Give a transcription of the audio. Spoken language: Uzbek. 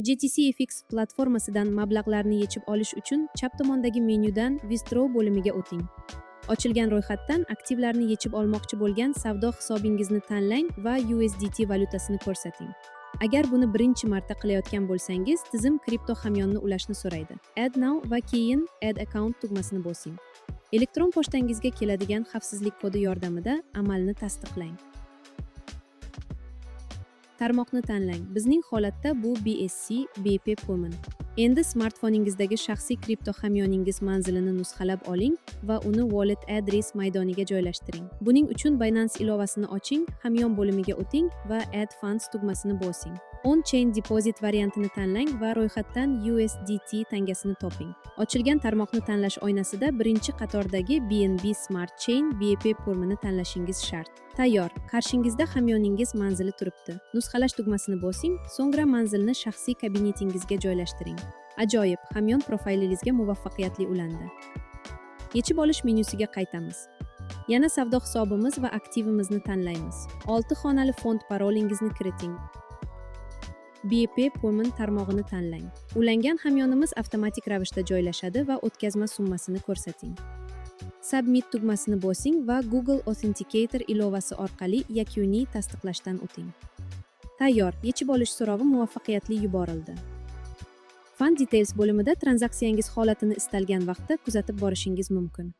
GTCFX platformasidan mablag'larni yechib olish uchun chap tomondagi menyudan Withdraw bo'limiga o'ting. Ochilgan ro'yxatdan aktivlarni yechib olmoqchi bo'lgan savdo hisobingizni tanlang va USDT valyutasini ko'rsating. Agar buni birinchi marta qilayotgan bo'lsangiz, tizim kripto hamyonni ulashni so'raydi. Add now va keyin Add account tugmasini bosing. Elektron pochtangizga keladigan xavfsizlik kodi yordamida amalni tasdiqlang. Tarmoqni tanlang. Bizning holatda bu BSC BP Payment. Endi smartfoningizdagi shaxsiy kripto hamyoningiz manzilini nusxalab oling va uni Wallet Address maydoniga joylashtiring. Buning uchun Binance ilovasini oching, hamyon bo'limiga o'ting va Add Funds tugmasini bosing. On-chain deposit variantini tanlang va ro'yxatdan USDT tangasini toping. Ochilgan tarmoqni tanlash oynasida birinchi qatordagi BNB Smart Chain BP formini tanlashingiz shart. Tayyor. Qarshingizda hamyoningiz manzili turibdi. Nusxalash tugmasini bosing, so'ngra manzilni shaxsiy kabinetingizga joylashtiring. Ajoyib, hamyon profilingizga muvaffaqiyatli ulandi. Yechib olish menyusiga qaytamiz. Yana savdo hisobimiz va aktivimizni tanlaymiz. 6 xonali fond parolingizni kiriting. BP Payment tarmog'ini tanlang. Ulangan hamyonimiz avtomatik ravishda joylashadi va o'tkazma summasini ko'rsating. Submit tugmasini bosing va Google Authenticator ilovasi orqali yakuniy tasdiqlashdan o'ting. Tayyor, yechib olish so'rovi muvaffaqiyatli yuborildi. Fund Details bo'limida tranzaksiyangiz holatini istalgan vaqtda kuzatib borishingiz mumkin.